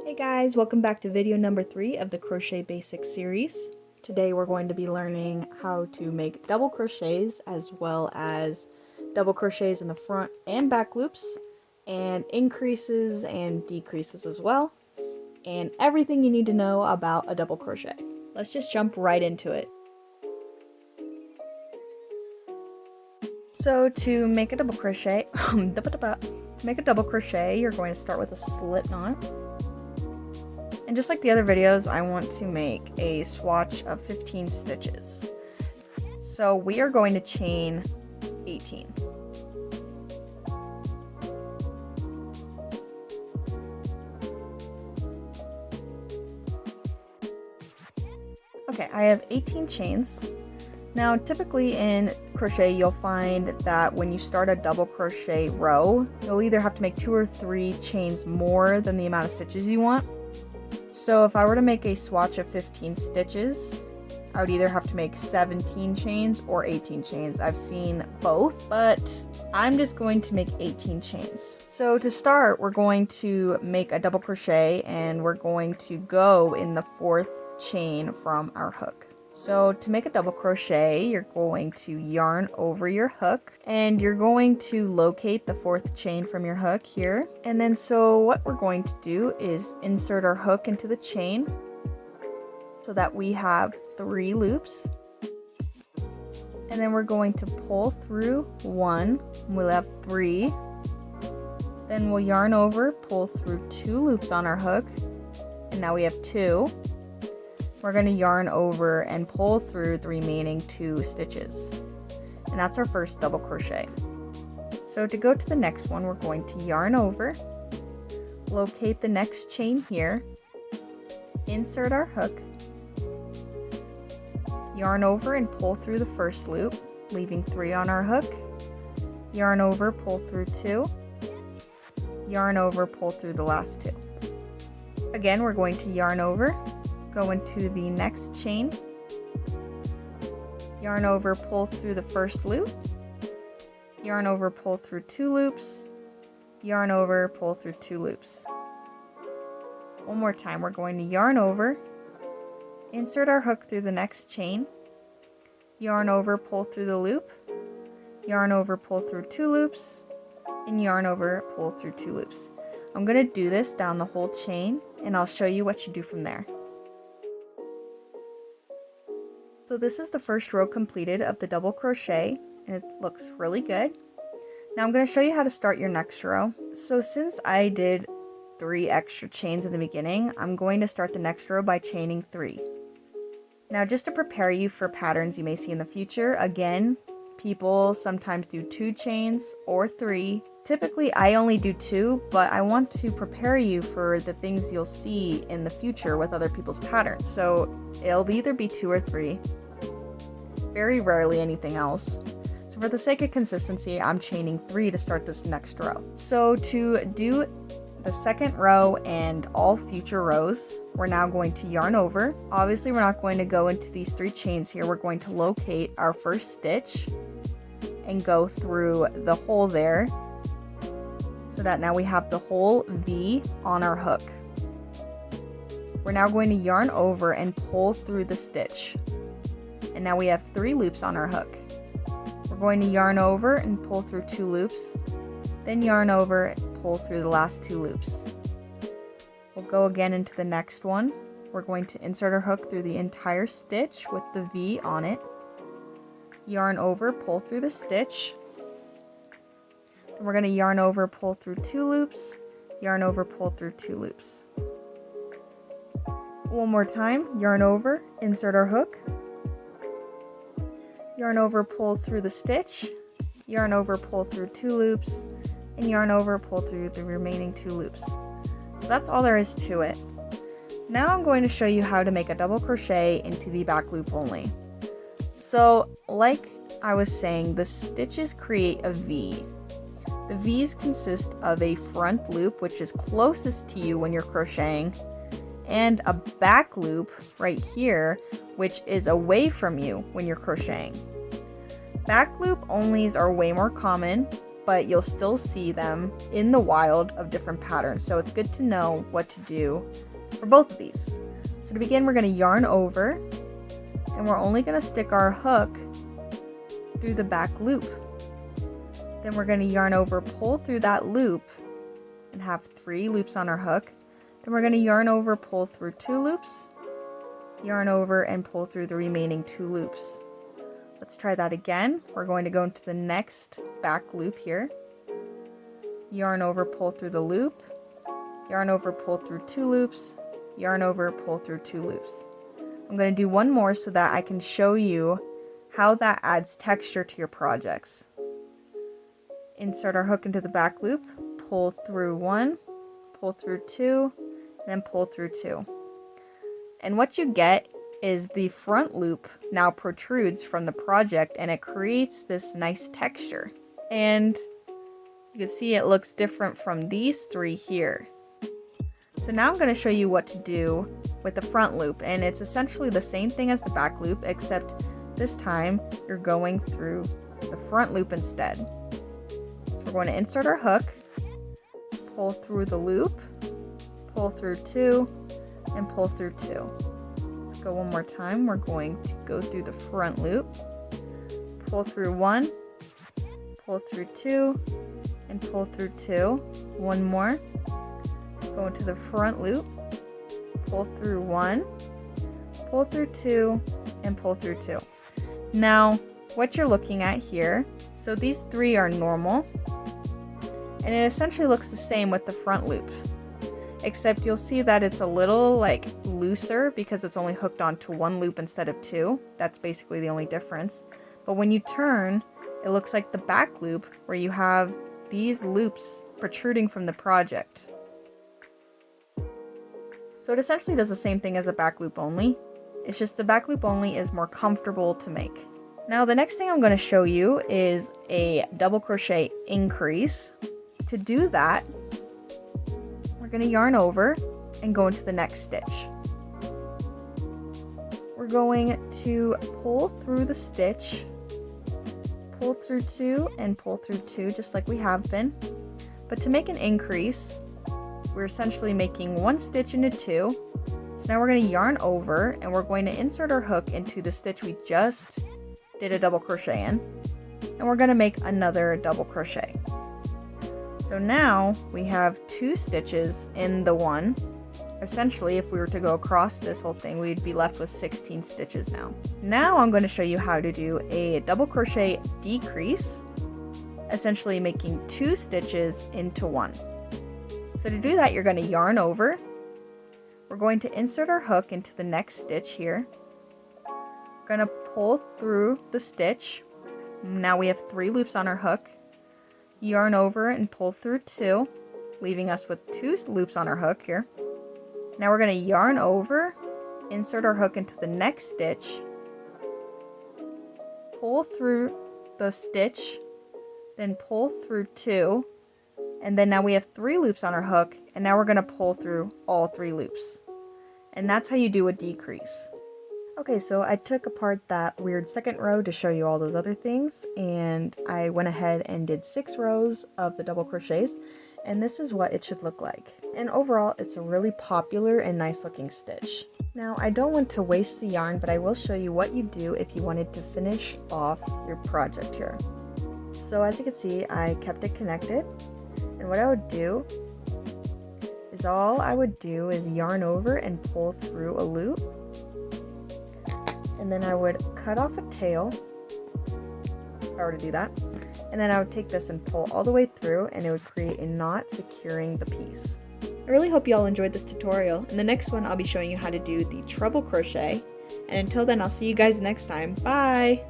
Hey guys, welcome back to video number 3 of the Crochet Basics series. Today we're going to be learning how to make double crochets as well as double crochets in the front and back loops, and increases and decreases as well, and everything you need to know about a double crochet. Let's just jump right into it. So to make a double crochet, you're going to start with a slip knot. And just like the other videos, I want to make a swatch of 15 stitches. So we are going to chain 18. Okay, I have 18 chains. Now typically in crochet you'll find that when you start a double crochet row, you'll either have to make 2 or 3 chains more than the amount of stitches you want. So if I were to make a swatch of 15 stitches, I would either have to make 17 chains or 18 chains. I've seen both, but I'm just going to make 18 chains. So to start, we're going to make a double crochet and we're going to go in the 4th chain from our hook. So to make a double crochet, you're going to yarn over your hook and you're going to locate the 4th chain from your hook here. And then so what we're going to do is insert our hook into the chain so that we have 3 loops. And then we're going to pull through 1, and we'll have 3. Then we'll yarn over, pull through 2 loops on our hook, and now we have 2. We're going to yarn over and pull through the remaining 2 stitches. And that's our first double crochet. So to go to the next one, we're going to yarn over, locate the next chain here, insert our hook, yarn over and pull through the first loop, leaving 3 on our hook, yarn over, pull through 2, yarn over, pull through the last 2. Again, we're going to yarn over, go into the next chain, yarn over, pull through the first loop, yarn over, pull through 2 loops, yarn over, pull through 2 loops. One more time, we're going to yarn over, insert our hook through the next chain, yarn over, pull through the loop, yarn over, pull through 2 loops, and yarn over, pull through 2 loops. I'm going to do this down the whole chain and I'll show you what you do from there. So this is the first row completed of the double crochet and it looks really good. Now I'm going to show you how to start your next row. So since I did 3 extra chains in the beginning, I'm going to start the next row by chaining 3. Now just to prepare you for patterns you may see in the future, again, people sometimes do 2 chains or 3. Typically I only do 2, but I want to prepare you for the things you'll see in the future with other people's patterns. So it'll either be 2 or 3. Very rarely anything else. So for the sake of consistency, I'm chaining 3 to start this next row. So to do the second row and all future rows, we're now going to yarn over. Obviously we're not going to go into these 3 chains here. We're going to locate our first stitch and go through the hole there so that now we have the whole V on our hook. We're now going to yarn over and pull through the stitch. And now we have 3 loops on our hook. We're going to yarn over and pull through 2 loops, then yarn over and pull through the last 2 loops. We'll go again into the next one. We're going to insert our hook through the entire stitch with the V on it, yarn over, pull through the stitch. Then we're going to yarn over, pull through 2 loops, yarn over, pull through 2 loops. One more time, yarn over, insert our hook, yarn over, pull through the stitch, yarn over, pull through 2 loops, and yarn over, pull through the remaining 2 loops. So that's all there is to it. Now I'm going to show you how to make a double crochet into the back loop only. So like I was saying, the stitches create a V. The V's consist of a front loop, which is closest to you when you're crocheting, and a back loop right here, which is away from you when you're crocheting. Back loop onlys are way more common but you'll still see them in the wild of different patterns. So it's good to know what to do for both of these. So to begin, we're going to yarn over, and we're only going to stick our hook through the back loop. Then we're going to yarn over, pull through that loop, and have 3 loops on our hook. Then we're going to yarn over, pull through 2 loops, yarn over, and pull through the remaining 2 loops. Let's try that again. We're going to go into the next back loop here. Yarn over, pull through the loop, yarn over, pull through 2 loops, yarn over, pull through 2 loops. I'm going to do one more so that I can show you how that adds texture to your projects. Insert our hook into the back loop, pull through 1, pull through 2, and then pull through 2. And what you get is the front loop now protrudes from the project, and it creates this nice texture. And you can see it looks different from these 3 here. So now I'm going to show you what to do with the front loop, and it's essentially the same thing as the back loop, except this time you're going through the front loop instead. So we're going to insert our hook, pull through the loop, pull through 2, and pull through 2. Let's go one more time. We're going to go through the front loop, pull through 1, pull through 2, and pull through 2. One more. Go into the front loop, pull through 1, pull through 2, and pull through 2. Now, what you're looking at here, so these 3 are normal, and it essentially looks the same with the front loop, except you'll see that it's a little like looser because it's only hooked onto 1 loop instead of 2. That's basically the only difference. But when you turn, it looks like the back loop where you have these loops protruding from the project. So it essentially does the same thing as a back loop only. It's just the back loop only is more comfortable to make. Now the next thing I'm going to show you is a double crochet increase. To do that, we're going to yarn over and go into the next stitch. We're going to pull through the stitch, pull through 2, and pull through 2 just like we have been. But to make an increase, we're essentially making 1 stitch into 2. So now we're going to yarn over, and we're going to insert our hook into the stitch we just did a double crochet in, and we're going to make another double crochet. So now we have 2 stitches in the one. Essentially, if we were to go across this whole thing, we'd be left with 16 stitches now. Now I'm going to show you how to do a double crochet decrease, essentially making 2 stitches into 1. So to do that, you're going to yarn over. We're going to insert our hook into the next stitch here. We're going to pull through the stitch. Now we have 3 loops on our hook. Yarn over and pull through 2, leaving us with 2 loops on our hook here. Now we're going to yarn over, insert our hook into the next stitch, pull through the stitch, then pull through 2, and then now we have 3 loops on our hook, and now we're going to pull through all 3 loops. And that's how you do a decrease. Okay, so I took apart that weird second row to show you all those other things, and I went ahead and did 6 rows of the double crochets, and this is what it should look like. And overall, it's a really popular and nice looking stitch. Now, I don't want to waste the yarn, but I will show you what you do if you wanted to finish off your project here. So as you can see, I kept it connected, and what I would do is yarn over and pull through a loop, and then I would cut off a tail if I were to do that, and then I would take this and pull all the way through, and it would create a knot securing the piece. I really hope you all enjoyed this tutorial. In the next one, I'll be showing you how to do the treble crochet, and until then, I'll see you guys next time. Bye!